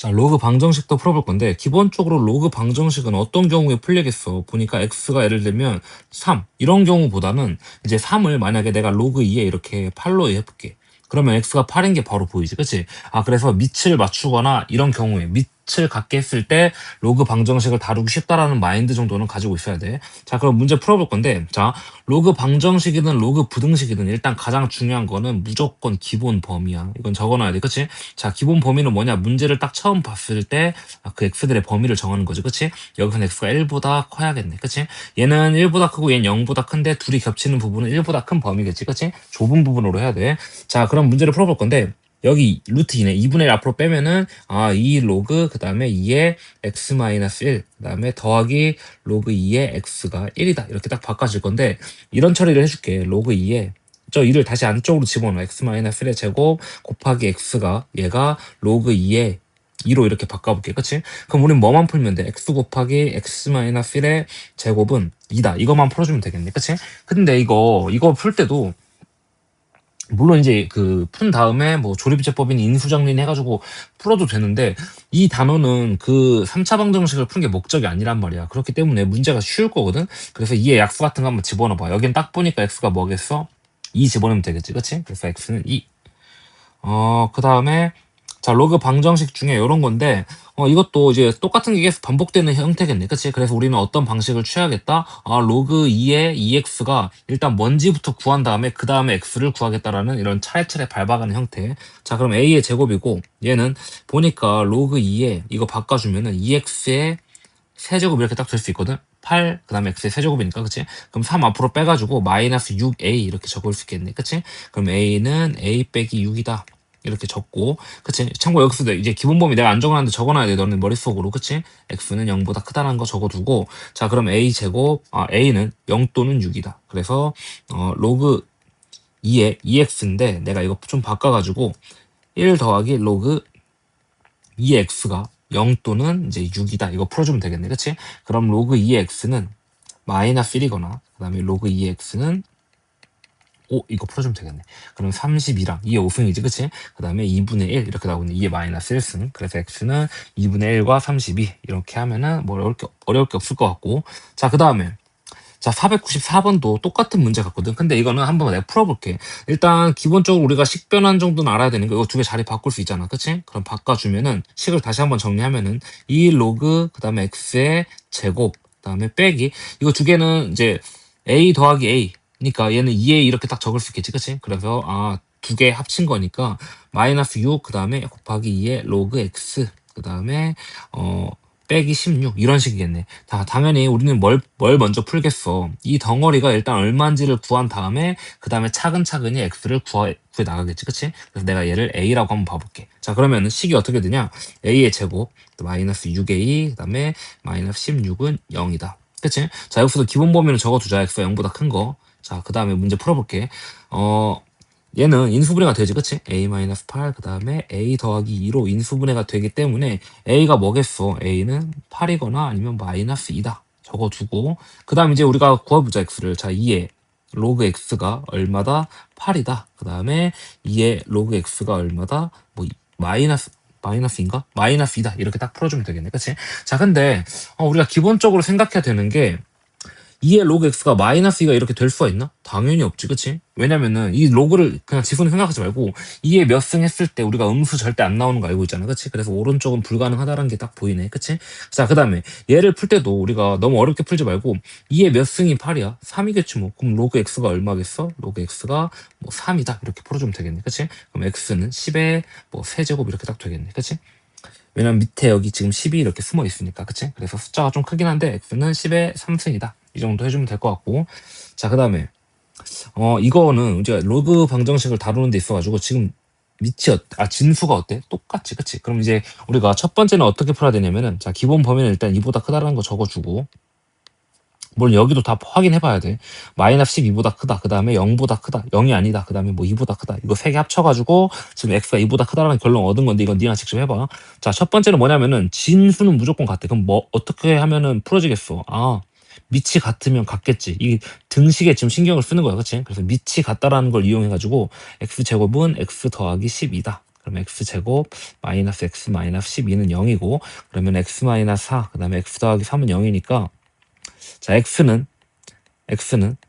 자, 로그 방정식도 풀어볼 건데, 기본적으로 로그 방정식은 어떤 경우에 풀리겠어? 보니까 x가 예를 들면 3, 이런 경우보다는 이제 3을 만약에 내가 로그 2에 이렇게 8로 해볼게. 그러면 x가 8인 게 바로 보이지, 그치? 아, 그래서 밑을 맞추거나 이런 경우에 밑을 갖게 했을 때 로그 방정식을 다루기 쉽다라는 마인드 정도는 가지고 있어야 돼. 자, 그럼 문제 풀어볼 건데, 자, 로그 방정식이든 로그 부등식이든 일단 가장 중요한 거는 무조건 기본 범위야. 이건 적어놔야 돼, 그치? 자, 기본 범위는 뭐냐? 문제를 딱 처음 봤을 때 그 x들의 범위를 정하는 거지, 그치? 여기서는 x가 1보다 커야겠네, 그치? 얘는 1보다 크고 얘는 0보다 큰데 둘이 겹치는 부분은 1보다 큰 범위겠지, 그치? 좁은 부분으로 해야 돼. 자, 그럼 문제를 풀어볼 건데 여기 루트 2네. 2분의 1 앞으로 빼면은 2 로그 그 다음에 2의 x-1 그 다음에 더하기 로그 2의 x가 1이다. 이렇게 딱 바꿔줄 건데 이런 처리를 해줄게. 로그 2에 저 2를 다시 안쪽으로 집어넣어. x-1의 제곱 곱하기 x가 얘가 로그 2의 2로 이렇게 바꿔볼게. 그치? 그럼 우린 뭐만 풀면 돼? x 곱하기 x-1의 제곱은 2다. 이것만 풀어주면 되겠네. 그치? 근데 이거 풀 때도 물론 이제 그 푼 다음에 뭐 조립제법인 인수정리는 해가지고 풀어도 되는데 이 단어는 그 3차 방정식을 푸는 게 목적이 아니란 말이야. 그렇기 때문에 문제가 쉬울 거거든. 그래서 2의 약수 같은 거 한번 집어넣어봐. 여긴 딱 보니까 x가 뭐겠어? 2 집어넣으면 되겠지, 그치? 그래서 x는 2. 그 다음에 자, 로그 방정식 중에 이런 건데 이것도 이제 똑같은 게 계속 반복되는 형태겠네, 그치? 그래서 우리는 어떤 방식을 취하겠다? 로그 2의 2x가 일단 뭔지부터 구한 다음에 그 다음에 x를 구하겠다라는 이런 차례차례 밟아가는 형태. 자, 그럼 a의 제곱이고 얘는 보니까 로그 2에 이거 바꿔주면은 2x의 세제곱 이렇게 딱 될 수 있거든? 8, 그 다음에 x의 세제곱이니까, 그치? 그럼 3 앞으로 빼가지고 마이너스 6a 이렇게 적을 수 있겠네, 그치? 그럼 a는 a 빼기 6이다. 이렇게 적고, 그치? 참고 여기서도 이제 기본 범위 내가 안 적어놨는데 적어놔야 돼. 너는 머릿속으로, 그치? x는 0보다 크다는 거 적어두고, 자, 그럼 a 제곱, a는 0 또는 6이다. 그래서, 로그 2의 2x인데, 내가 이거 좀 바꿔가지고, 1 더하기 로그 2x가 0 또는 이제 6이다. 이거 풀어주면 되겠네. 그치? 그럼 로그 2x는 마이너스 1이거나, 그 다음에 로그 2x는 이거 풀어주면 되겠네. 그럼 32랑 2의 5승이지, 그치? 그 다음에 2분의 1 이렇게 나오고 있는 2의 마이너스 1승. 그래서 x는 2분의 1과 32 이렇게 하면은 뭐 어려울 게 없을 것 같고. 자, 그 다음에 자, 494번도 똑같은 문제 같거든. 근데 이거는 한번 내가 풀어볼게. 일단 기본적으로 우리가 식 변환 정도는 알아야 되는 거. 이거 두 개 자리 바꿀 수 있잖아, 그치? 그럼 바꿔주면은 식을 다시 한번 정리하면은 2 로그 그 다음에 x의 제곱 그 다음에 빼기 이거 두 개는 이제 a 더하기 a 니까 얘는 2a 이렇게 딱 적을 수 있겠지, 그치? 그래서 두 개 합친 거니까 마이너스 6 그 다음에 곱하기 2의 로그 x 그 다음에 빼기 16 이런 식이겠네. 당연히 우리는 뭘 먼저 풀겠어. 이 덩어리가 일단 얼마인지를 구한 다음에 그 다음에 차근차근히 x를 구해 나가겠지, 그치? 그래서 내가 얘를 a라고 한번 봐볼게. 자, 그러면은 식이 어떻게 되냐? a의 제곱 마이너스 6a 그 다음에 마이너스 16은 0이다. 그치? 자, 여기서도 기본 범위는 적어두자. x가 0보다 큰 거. 자, 그 다음에 문제 풀어볼게. 얘는 인수분해가 되지, 그치? a-8, 그 다음에 a 더하기 2로 인수분해가 되기 때문에 a가 뭐겠어? a는 8이거나 아니면 마이너스 2다. 적어두고 그 다음 이제 우리가 구해보자, x를. 자, 2의 로그 x가 얼마다? 8이다. 그 다음에 2의 로그 x가 얼마다? 뭐 마이너스인가? 마이너스 2다. 이렇게 딱 풀어주면 되겠네, 그치? 자, 근데 우리가 기본적으로 생각해야 되는 게 2의 로그 x가 마이너스 2가 이렇게 될 수가 있나? 당연히 없지, 그치? 왜냐면은 이 로그를 그냥 지수는 생각하지 말고 2의 몇 승 했을 때 우리가 음수 절대 안 나오는 거 알고 있잖아, 그치? 그래서 오른쪽은 불가능하다는 게 딱 보이네, 그치? 자, 그 다음에 얘를 풀 때도 우리가 너무 어렵게 풀지 말고 2의 몇 승이 8이야? 3이겠지 뭐. 그럼 로그 x가 얼마겠어? 로그 x가 뭐 3이다. 이렇게 풀어주면 되겠네, 그치? 그럼 x는 10의 뭐 세제곱 이렇게 딱 되겠네, 그치? 왜냐면 밑에 여기 지금 10이 이렇게 숨어 있으니까, 그치? 그래서 숫자가 좀 크긴 한데 x는 10의 3승이다. 이 정도 해주면 될 것 같고. 자, 그 다음에 이거는 이제 로그 방정식을 다루는 데 있어가지고 지금 밑이 진수가 어때? 똑같지, 그치? 그럼 이제 우리가 첫 번째는 어떻게 풀어야 되냐면은, 자, 기본 범위는 일단 2보다 크다라는 거 적어주고, 물론 여기도 다 확인해봐야 돼. 마이너스 12보다 크다. 그 다음에 0보다 크다. 0이 아니다. 그 다음에 뭐 2보다 크다. 이거 세 개 합쳐가지고 지금 x가 2보다 크다라는 결론 얻은 건데 이건 니가 직접 해봐. 자, 첫 번째는 뭐냐면은 진수는 무조건 같아. 그럼 뭐 어떻게 하면은 풀어지겠어? 밑이 같으면 같겠지. 이 등식에 지금 신경을 쓰는 거야, 그치? 그래서 밑이 같다라는 걸 이용해가지고 x제곱은 x 더하기 12다. 그럼 x제곱 마이너스 x 마이너스 12는 0이고, 그러면 x 마이너스 4, 그 다음에 x 더하기 3은 0이니까, 자, x는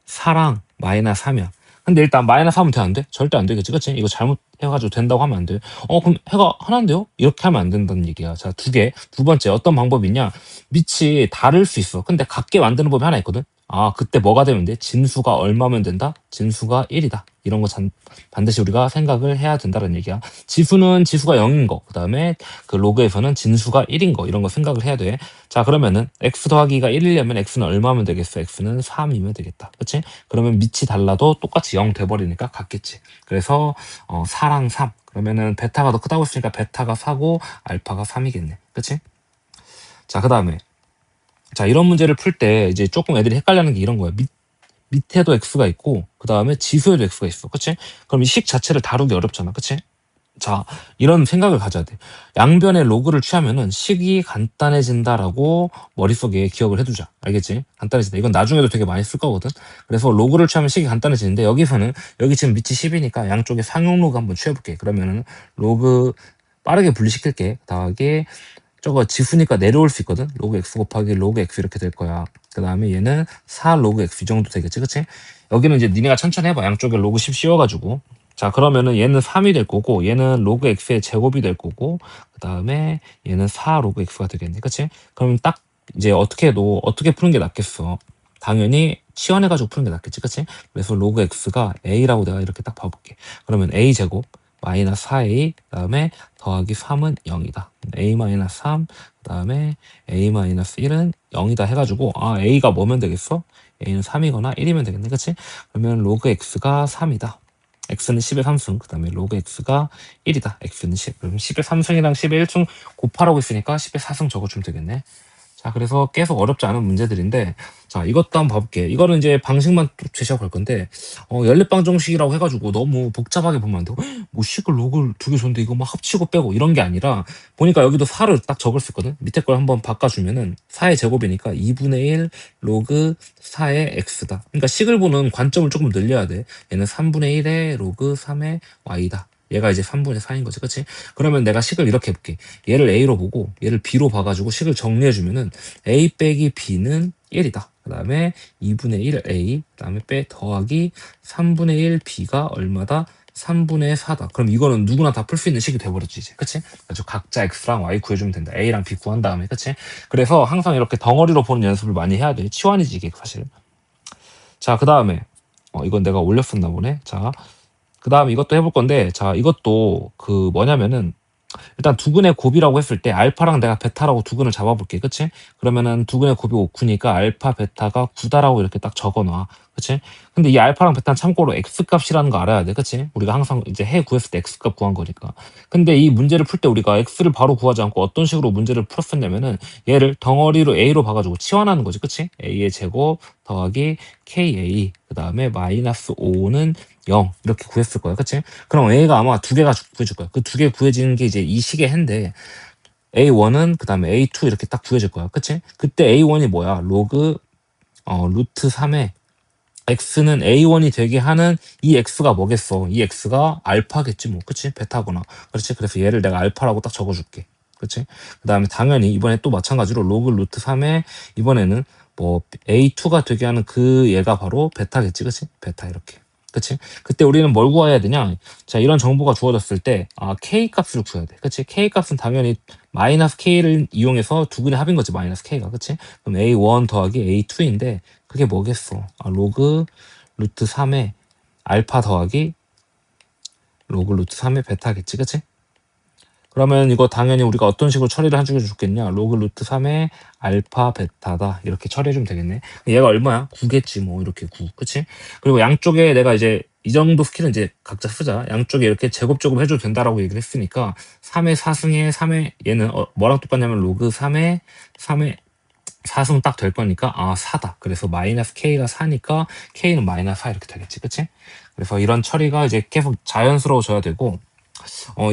4랑 마이너스 3이야. 근데 일단 마이너스 하면 돼, 안 돼? 절대 안 되겠지, 그치? 이거 잘못해가지고 된다고 하면 안 돼. 그럼 해가 하나인데요? 이렇게 하면 안 된다는 얘기야. 자, 두 번째, 어떤 방법이 있냐? 밑이 다를 수 있어. 근데 같게 만드는 법이 하나 있거든? 그때 뭐가 되면 돼? 진수가 얼마면 된다? 진수가 1이다. 이런 거 반드시 우리가 생각을 해야 된다는 얘기야. 지수가 0인 거, 그 다음에 그 로그에서는 진수가 1인 거, 이런 거 생각을 해야 돼. 자, 그러면은 x 더하기가 1이려면 x는 얼마면 되겠어? x는 3이면 되겠다. 그치? 그러면 밑이 달라도 똑같이 0 돼버리니까 같겠지. 그래서 4랑 3. 그러면은 베타가 더 크다고 했으니까 베타가 4고 알파가 3이겠네. 그치? 자, 그 다음에 자, 이런 문제를 풀 때 이제 조금 애들이 헷갈리는 게 이런 거야. 밑에도 x가 있고 그 다음에 지수에도 x가 있어. 그치? 그럼 이 식 자체를 다루기 어렵잖아. 그치? 자, 이런 생각을 가져야 돼. 양변의 로그를 취하면은 식이 간단해진다라고 머릿속에 기억을 해두자. 알겠지? 간단해진다. 이건 나중에도 되게 많이 쓸 거거든. 그래서 로그를 취하면 식이 간단해지는데, 여기 지금 밑이 10이니까 양쪽에 상용 로그 한번 취해볼게. 그러면은 로그 빠르게 분리시킬게. 더하기 저거 지수니까 내려올 수 있거든. 로그 x 곱하기 로그 x 이렇게 될 거야. 그 다음에 얘는 4 로그 x 이 정도 되겠지, 그치? 여기는 이제 니네가 천천히 해봐. 양쪽에 로그 10 씌워가지고. 자, 그러면은 얘는 3이 될 거고, 얘는 로그 x의 제곱이 될 거고, 그 다음에 얘는 4 로그 x가 되겠네, 그치? 그럼 딱 이제 어떻게 푸는 게 낫겠어? 당연히 치환해가지고 푸는 게 낫겠지, 그치? 그래서 로그 x가 a라고 내가 이렇게 딱 봐볼게. 그러면 a 제곱 마이너스 4a, 그 다음에 더하기 3은 0이다. a 마이너스 3, 그 다음에 a 마이너스 1은 0이다 해가지고, a가 뭐면 되겠어? a는 3이거나 1이면 되겠네, 그치? 그러면 로그 x가 3이다. x는 10의 3승, 그 다음에 로그 x가 1이다. x는 10. 그럼 10의 3승이랑 10의 1승 곱하라고 했으니까 10의 4승 적어주면 되겠네. 자, 그래서 계속 어렵지 않은 문제들인데, 자, 이것도 한번 봐볼게. 이거는 이제 방식만 또 제시하고 갈 건데, 연립방정식이라고 해가지고 너무 복잡하게 보면 안 되고, 뭐 식을 로그를 두 개 줬는데 이거 막 합치고 빼고 이런 게 아니라, 보니까 여기도 4를 딱 적을 수 있거든? 밑에 걸 한번 바꿔주면은 4의 제곱이니까 2분의 1 로그 4의 x다. 그러니까 식을 보는 관점을 조금 늘려야 돼. 얘는 3분의 1의 로그 3의 y다. 얘가 이제 3분의 4인 거지, 그치? 그러면 내가 식을 이렇게 해볼게. 얘를 a로 보고 얘를 b로 봐가지고 식을 정리해주면은 a 빼기 b는 1이다. 그 다음에 2분의 1 a, 그 다음에 더하기 3분의 1 b가 얼마다? 3분의 4다. 그럼 이거는 누구나 다 풀 수 있는 식이 돼버렸지, 이제. 그치? 그래서 각자 x랑 y 구해주면 된다. a랑 b 구한 다음에, 그치? 그래서 항상 이렇게 덩어리로 보는 연습을 많이 해야 돼. 치환이지, 이게 사실. 자, 그 다음에, 이건 내가 올렸었나 보네. 자, 그 다음 이것도 해볼 건데, 자, 이것도 뭐냐면은, 일단 두근의 곱이라고 했을 때 알파랑 내가 베타라고 두근을 잡아볼게, 그치? 그러면은 두근의 곱이 5구니까 알파 베타가 9다라고 이렇게 딱 적어놔, 그치? 근데 이 알파랑 베타는 참고로 x값이라는 거 알아야 돼, 그치? 우리가 항상 이제 해 구했을 때 x값 구한 거니까. 근데 이 문제를 풀 때 우리가 x를 바로 구하지 않고 어떤 식으로 문제를 풀었었냐면은, 얘를 덩어리로 a로 봐가지고 치환하는 거지, 그치? a의 제곱 더하기 ka, 그 다음에 마이너스 5는 0 이렇게 구했을 거야, 그치? 그럼 a가 아마 두 개가 구해질 거야. 그 두 개 구해지는 게 이제 이 식의 해인데, a1은 그 다음에 a2 이렇게 딱 구해질 거야, 그치? 그때 a1이 뭐야? 로그 루트 3에 x는 a1이 되게 하는 이 x가 뭐겠어? 이 x가 알파겠지 뭐, 그치? 베타구나. 그렇지? 그래서 얘를 내가 알파라고 딱 적어줄게, 그치? 그 다음에 당연히 이번에 또 마찬가지로 로그 루트 3에 이번에는 뭐 a2가 되게 하는 그 얘가 바로 베타겠지, 그치? 베타 이렇게. 그치? 그때 우리는 뭘 구해야 되냐? 자, 이런 정보가 주어졌을 때, K 값을 구해야 돼. 그치? K 값은 당연히 마이너스 K를 이용해서 두근의 합인 거지, 마이너스 K가. 그치? 그럼 A1 더하기 A2인데, 그게 뭐겠어? 로그 루트 3에 알파 더하기 로그 루트 3의 베타겠지, 그치? 그러면 이거 당연히 우리가 어떤 식으로 처리를 해주면 좋겠냐? 로그 루트 3의 알파 베타다. 이렇게 처리해주면 되겠네. 얘가 얼마야? 9겠지, 뭐, 이렇게 9. 그치? 그리고 양쪽에 내가 이제 이 정도 스킬은 이제 각자 쓰자. 양쪽에 이렇게 제곱제곱 해줘도 된다라고 얘기를 했으니까 3의 4승에 3의 얘는 뭐랑 똑같냐면 로그 3의 4승 딱 될 거니까 4다. 그래서 마이너스 K가 4니까 K는 마이너스 4 이렇게 되겠지, 그치? 그래서 이런 처리가 이제 계속 자연스러워져야 되고,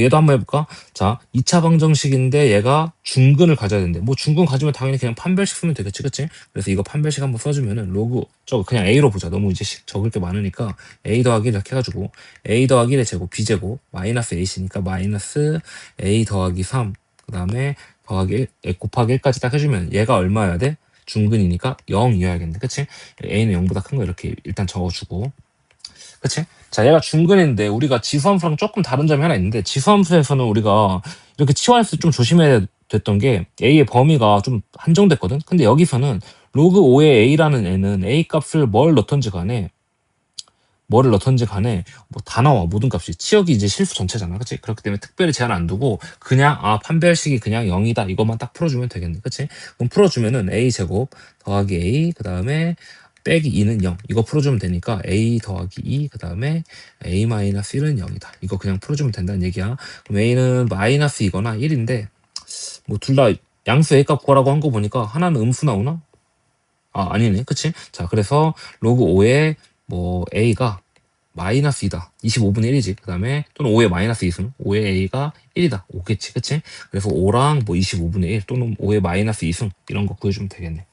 얘도 한번 해볼까? 자, 2차 방정식인데 얘가 중근을 가져야 되는데, 뭐 중근 가지면 당연히 그냥 판별식 쓰면 되겠지, 그치? 그래서 이거 판별식 한번 써주면은 로그, 저거 그냥 A로 보자. 너무 이제 적을 게 많으니까 A 더하기 이렇게 해가지고 A 더하기 1의 제곱, B제곱, 마이너스 A씨니까 마이너스 A 더하기 3, 그 다음에 더하기 1, 곱하기 1까지 딱 해주면 얘가 얼마여야 돼? 중근이니까 0이어야겠네, 그치? A는 0보다 큰 거 이렇게 일단 적어주고, 그치? 자, 얘가 중근인데 우리가 지수함수랑 조금 다른 점이 하나 있는데 지수함수에서는 우리가 이렇게 치환했을 때 좀 조심해야 됐던 게 A의 범위가 좀 한정됐거든? 근데 여기서는 로그 5의 A라는 애는 A 값을 뭐를 넣던지 간에 뭐 다 나와 모든 값이 치역이 이제 실수 전체잖아, 그치? 그렇기 때문에 특별히 제한 안 두고 그냥 판별식이 그냥 0이다 이것만 딱 풀어주면 되겠네, 그치? 그럼 풀어주면은 A 제곱 더하기 A 그 다음에 빼기 2는 0 이거 풀어주면 되니까 A 더하기 2 그 다음에 A 마이너스 1은 0이다 이거 그냥 풀어주면 된다는 얘기야. 그럼 A는 마이너스 2거나 1인데 뭐 둘 다 양수 A 값 구하라고 한 거 보니까 하나는 음수 나오나? 아니네, 그치? 자, 그래서 로그 5에 뭐 A가 마이너스 2다. 25분의 1이지. 그 다음에 또는 5의 마이너스 2승. 5의 A가 1이다. 5겠지. 그치? 그래서 5랑 뭐 25분의 1 또는 5의 마이너스 2승. 이런 거 구해주면 되겠네.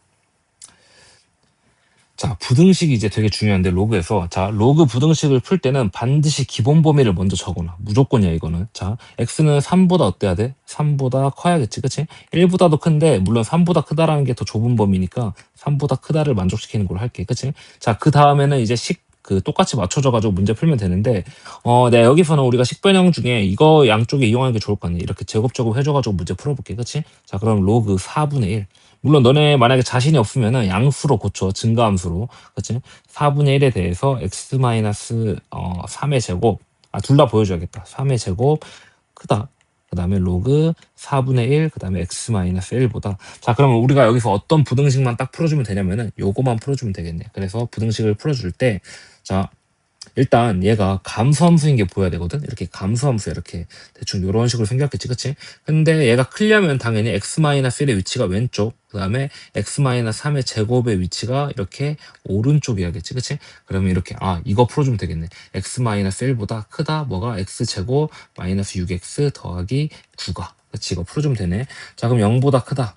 자, 부등식이 이제 되게 중요한데 로그에서 자, 로그 부등식을 풀 때는 반드시 기본 범위를 먼저 적어놔. 무조건이야 이거는. 자, x는 3보다 어때야 돼? 3보다 커야겠지. 그치? 1보다도 큰데 물론 3보다 크다라는 게 더 좁은 범위니까 3보다 크다를 만족시키는 걸로 할게. 그치? 자, 그 다음에는 이제 똑같이 맞춰져 가지고 문제 풀면 되는데 내가 여기서는 우리가 식변형 중에 이거 양쪽에 이용하는 게 좋을 거 아니야. 이렇게 제곱제곱 해줘가지고 문제 풀어볼게. 그치? 자, 그럼 로그 4분의 1. 물론 너네 만약에 자신이 없으면은 양수로 고쳐. 증가함수로. 그치? 4분의 1에 대해서 x 3의 제곱. 둘 다 보여줘야겠다. 3의 제곱 크다. 그 다음에 로그 4분의 1, 그 다음에 x 1보다. 자, 그러면 우리가 여기서 어떤 부등식만 딱 풀어주면 되냐면은 요거만 풀어주면 되겠네. 그래서 부등식을 풀어줄 때, 자, 일단 얘가 감수함수인 게 보여야 되거든. 이렇게 감수함수 이렇게 대충 이런 식으로 생겼겠지, 그치? 근데 얘가 크려면 당연히 x-1의 위치가 왼쪽, 그 다음에 x-3의 제곱의 위치가 이렇게 오른쪽이야겠지, 그치? 그러면 이렇게 이거 풀어주면 되겠네. x-1보다 크다 뭐가 x제곱 마이너스 6x 더하기 9가, 그치? 이거 풀어주면 되네. 자, 그럼 0보다 크다.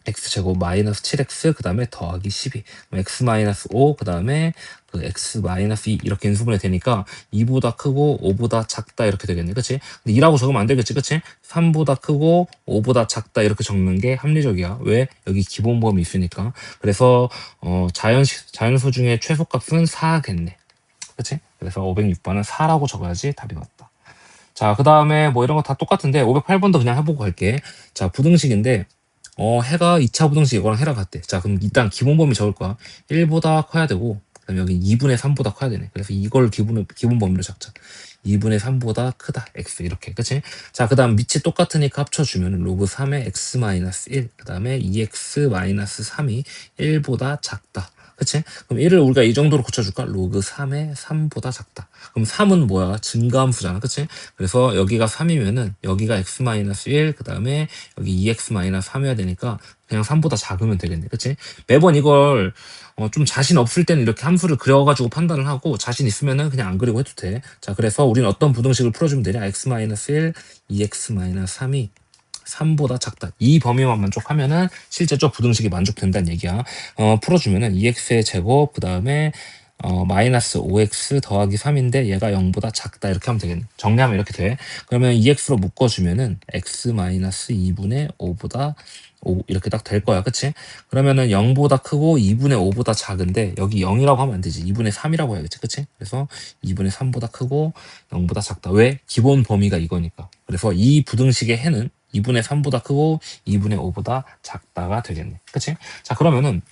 x제곱 마이너스 7x 그 다음에 더하기 12 x 마이너스 5 그 다음에 그 x 마이너스 2 이렇게 인수분해 되니까 2보다 크고 5보다 작다 이렇게 되겠네, 그치? 근데 2라고 적으면 안 되겠지, 그치? 3보다 크고 5보다 작다 이렇게 적는 게 합리적이야. 왜? 여기 기본범위 있으니까. 그래서 자연수 중에 최소값은 4겠네, 그치? 그래서 506번은 4라고 적어야지 답이 맞다. 자, 그 다음에 뭐 이런 거 다 똑같은데 508번도 그냥 해보고 갈게. 자, 부등식인데 해가 2차 부등식 이거랑 해랑 같대. 자, 그럼 일단 기본 범위 적을 거야. 1보다 커야 되고, 그다음에 여기 2분의 3보다 커야 되네. 그래서 이걸 기본 범위로 적자. 2분의 3보다 크다. x 이렇게. 그치? 자, 그 다음 밑이 똑같으니까 합쳐주면 로그 3의 x-1, 그 다음에 2x-3이 1보다 작다. 그치? 그럼 1을 우리가 이 정도로 고쳐줄까? 로그 3의 3보다 작다. 그럼 3은 뭐야? 증가함수잖아. 그치? 그래서 여기가 3이면은 여기가 x-1, 그 다음에 여기 2x-3이어야 되니까 그냥 3보다 작으면 되겠네. 그치? 매번 이걸 좀 자신 없을 때는 이렇게 함수를 그려가지고 판단을 하고 자신 있으면은 그냥 안 그리고 해도 돼. 자, 그래서 우리는 어떤 부등식을 풀어주면 되냐? x-1, 2x-3이 3보다 작다. 이 범위만 만족하면은 실제 저 부등식이 만족된다는 얘기야. 풀어주면은 2x의 제곱 그 다음에 마이너스 5x 더하기 3인데 얘가 0보다 작다 이렇게 하면 되겠네. 정리하면 이렇게 돼. 그러면 2x로 묶어주면은 x 마이너스 2분의 5보다 5 이렇게 딱 될 거야, 그치? 그러면은 0보다 크고 2분의 5보다 작은데 여기 0이라고 하면 안 되지. 2분의 3이라고 해야겠지, 그치? 그래서 2분의 3보다 크고 0보다 작다. 왜? 기본 범위가 이거니까. 그래서 이 부등식의 해는 2분의 3보다 크고 2분의 5보다 작다가 되겠네, 그치? 자, 그러면은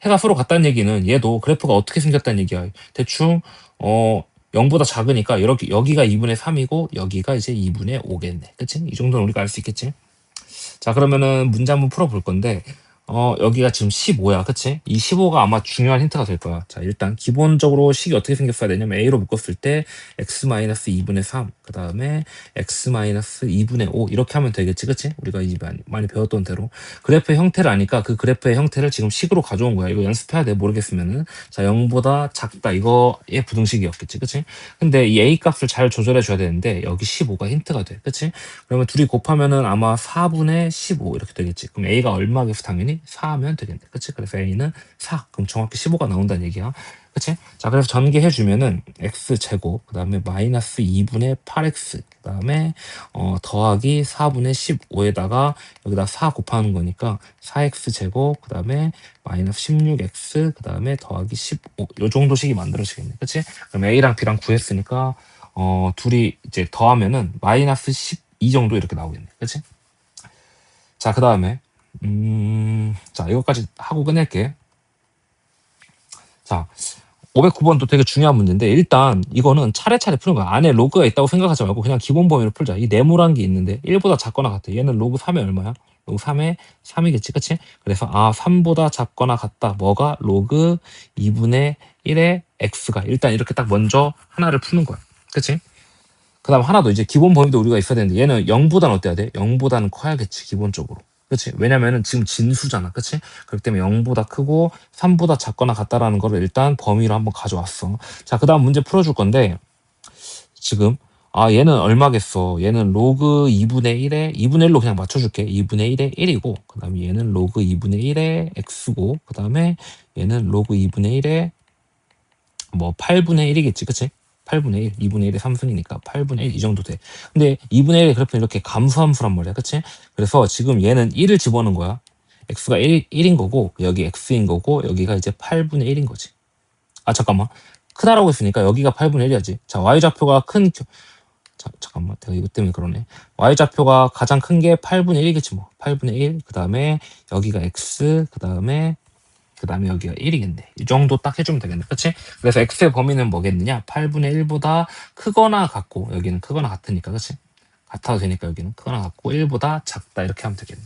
해가 서로 같다는 얘기는 얘도 그래프가 어떻게 생겼다는 얘기야. 대충 0보다 작으니까 이렇게 여기가 2분의 3이고 여기가 이제 2분의 5겠네. 그치? 이 정도는 우리가 알 수 있겠지? 자, 그러면은 문제 한번 풀어볼 건데 여기가 지금 15야. 그치? 이 15가 아마 중요한 힌트가 될 거야. 자, 일단 기본적으로 식이 어떻게 생겼어야 되냐면 A로 묶었을 때 x-2분의 3, 그 다음에 x-2분의 5 이렇게 하면 되겠지. 그치? 우리가 이제 많이 배웠던 대로. 그래프의 형태를 아니까 그 그래프의 형태를 지금 식으로 가져온 거야. 이거 연습해야 돼. 모르겠으면은. 자, 0보다 작다. 이거의 부등식이었겠지. 그치? 근데 이 A 값을 잘 조절해 줘야 되는데 여기 15가 힌트가 돼. 그치? 그러면 둘이 곱하면은 아마 4분의 15 이렇게 되겠지. 그럼 A가 얼마겠어? 당연히 4하면 되겠네. 그치? 그래서 A는 4. 그럼 정확히 15가 나온다는 얘기야. 그치? 자, 그래서 전개해주면은 X제곱, 그 다음에 마이너스 2분의 8X, 그 다음에 더하기 4분의 15에다가 여기다 4 곱하는 거니까 4X제곱, 그 다음에 마이너스 16X, 그 다음에 더하기 15. 요 정도식이 만들어지겠네. 그치? 그럼 A랑 B랑 구했으니까 둘이 이제 더하면은 마이너스 12 정도 이렇게 나오겠네. 그치? 자, 그 다음에, 자, 이것까지 하고 끝낼게. 자, 509번도 되게 중요한 문제인데, 일단 이거는 차례차례 푸는 거야. 안에 로그가 있다고 생각하지 말고 그냥 기본 범위로 풀자. 이 네모란 게 있는데, 1보다 작거나 같아. 얘는 로그 3에 얼마야? 로그 3에 3이겠지, 그치? 그래서, 3보다 작거나 같다. 뭐가? 로그 2분의 1의 x가. 일단 이렇게 딱 먼저 하나를 푸는 거야. 그치? 그 다음 하나 더 이제 기본 범위도 우리가 있어야 되는데 얘는 0보다는 어때야 돼? 0보다는 커야겠지 기본적으로. 그치? 왜냐면은 지금 진수잖아. 그치? 그렇기 때문에 0보다 크고 3보다 작거나 같다라는 거를 일단 범위로 한번 가져왔어. 자, 그 다음 문제 풀어줄 건데 지금 얘는 얼마겠어? 얘는 로그 2분의 1에 2분의 1로 그냥 맞춰줄게. 2분의 1에 1이고 그 다음에 얘는 로그 2분의 1에 x고 그 다음에 얘는 로그 2분의 1에 뭐 8분의 1이겠지. 그치? 8분의 1, 2분의 1의 3승이니까 8분의 1 이 정도 돼. 근데 2분의 1의 그래프는 이렇게 감수함수란 말이야. 그치? 그래서 지금 얘는 1을 집어넣은 거야. x가 1인 거고 여기 x인 거고 여기가 이제 8분의 1인 거지. 잠깐만. 크다라고 했으니까 여기가 8분의 1이야지. 자, y좌표가 잠깐만. 내가 이것 때문에 그러네. y좌표가 가장 큰 게 8분의 1이겠지 뭐. 8분의 1. 그 다음에 여기가 x. 그 다음에 여기가 1이겠네. 이 정도 딱 해주면 되겠네. 그치? 그래서 x의 범위는 뭐겠느냐? 8분의 1보다 크거나 같고, 여기는 크거나 같으니까, 그치? 같아도 되니까 여기는 크거나 같고, 1보다 작다. 이렇게 하면 되겠네.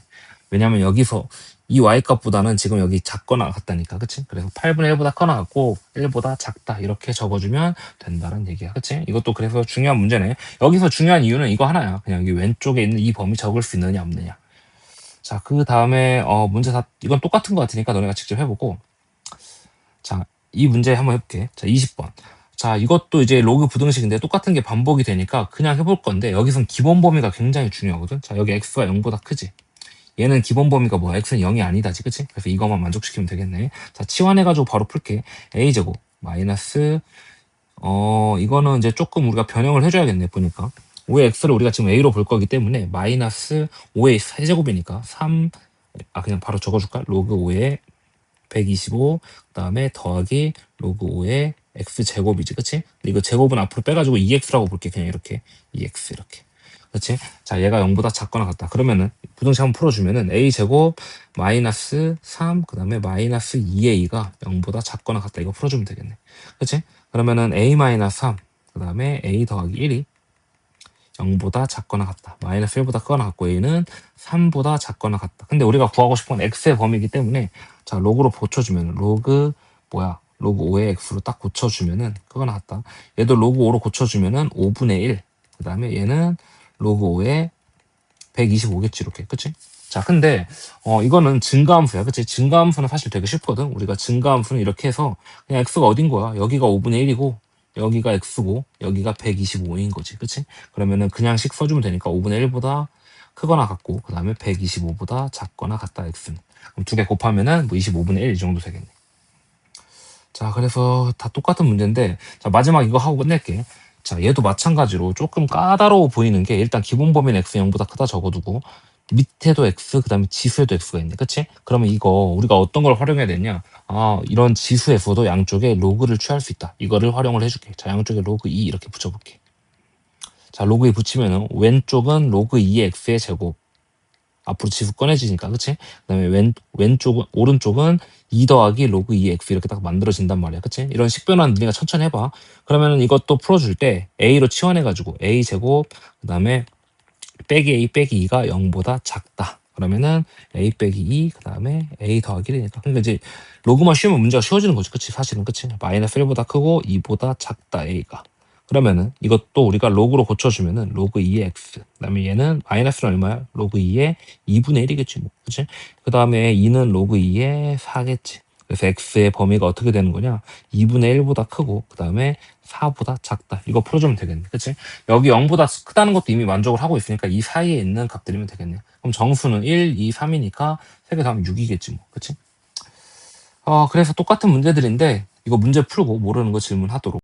왜냐면 여기서 이 y값보다는 지금 여기 작거나 같다니까. 그치? 그래서 8분의 1보다 크거나 같고, 1보다 작다. 이렇게 적어주면 된다는 얘기야. 그치? 이것도 그래서 중요한 문제네. 여기서 중요한 이유는 이거 하나야. 그냥 여기 왼쪽에 있는 이 범위 적을 수 있느냐, 없느냐. 자, 그 다음에 문제 이건 똑같은 것 같으니까 너네가 직접 해보고. 자, 이 문제 한번 해볼게. 자, 20번. 자, 이것도 이제 로그 부등식인데 똑같은 게 반복이 되니까 그냥 해볼 건데 여기선 기본 범위가 굉장히 중요하거든. 자, 여기 x가 0보다 크지. 얘는 기본 범위가 뭐야? x는 0이 아니다지, 그치? 그래서 이거만 만족시키면 되겠네. 자, 치환해가지고 바로 풀게. a제곱 마이너스 이거는 이제 조금 우리가 변형을 해줘야겠네, 보니까. 5의 x를 우리가 지금 a로 볼 거기 때문에 마이너스 5의 세제곱이니까 3, 그냥 바로 적어줄까? 로그 5의 125, 그 다음에 더하기 로그 5의 x제곱이지, 그치? 근데 이거 제곱은 앞으로 빼가지고 2x라고 볼게. 그냥 이렇게 2x 이렇게. 그치? 자, 얘가 0보다 작거나 같다. 그러면은 부등식 한번 풀어주면은 a제곱 마이너스 3, 그 다음에 마이너스 2a가 0보다 작거나 같다. 이거 풀어주면 되겠네. 그치? 그러면은 a 마이너스 3, 그 다음에 a 더하기 1이 0보다 작거나 같다. 마이너스 1보다 크거나 같고 a는 3보다 작거나 같다. 근데 우리가 구하고 싶은 건 x의 범위이기 때문에 자, 로그로 고쳐주면 로그 로그 5의 x로 딱 고쳐주면은 크거나 같다. 얘도 로그 5로 고쳐주면은 5분의 1. 그 다음에 얘는 로그 5의 125겠지 이렇게. 그치? 자, 근데 이거는 증가함수야. 그치? 증가함수는 사실 되게 쉽거든. 우리가 증가함수는 이렇게 해서 그냥 x가 어딘 거야? 여기가 5분의 1이고 여기가 x고 여기가 125인 거지. 그치? 그러면은 그냥 식 써주면 되니까 5분의 1보다 크거나 같고 그 다음에 125보다 작거나 같다 x는. 그럼 두 개 곱하면은 뭐 25분의 1 이 정도 되겠네. 자, 그래서 다 똑같은 문제인데 자, 마지막 이거 하고 끝낼게. 자, 얘도 마찬가지로 조금 까다로워 보이는 게 일단 기본 범위는 x 0보다 크다 적어두고 밑에도 x 그 다음에 지수에도 x가 있네. 그치? 그러면 이거 우리가 어떤 걸 활용해야 되냐? 이런 지수에서도 양쪽에 로그를 취할 수 있다. 이거를 활용을 해줄게. 자, 양쪽에 로그 2 이렇게 붙여볼게. 자, 로그 2 붙이면은 왼쪽은 로그 2의 x의 제곱 앞으로 지수 꺼내지니까, 그치? 그 다음에 오른쪽은 2 더하기 로그 2x 이렇게 딱 만들어진단 말이야. 그치? 이런 식변화는 네가 천천히 해봐. 그러면은 이것도 풀어줄 때 a로 치환해가지고 a 제곱, 그 다음에 빼기 a 빼기 2가 0보다 작다. 그러면은 a 빼기 2, 그 다음에 a 더하기 1이니까. 그러니까 이제 로그만 쉬우면 문제가 쉬워지는 거지. 그치? 사실은. 그치? 마이너스 1보다 크고 2보다 작다 a가. 그러면은 이것도 우리가 로그로 고쳐주면은 로그 2의 x. 그 다음에 얘는 마이너스는 얼마야? 로그 2의 2분의 1이겠지. 뭐. 그치? 그 다음에 2는 로그 2의 4겠지. 그래서 x의 범위가 어떻게 되는 거냐? 2분의 1보다 크고 그 다음에 4보다 작다. 이거 풀어주면 되겠네. 그치? 여기 0보다 크다는 것도 이미 만족을 하고 있으니까 이 사이에 있는 값들이면 되겠네. 그럼 정수는 1, 2, 3이니까 3개 더하면 6이겠지 뭐. 그치? 그래서 똑같은 문제들인데 이거 문제 풀고 모르는 거 질문하도록.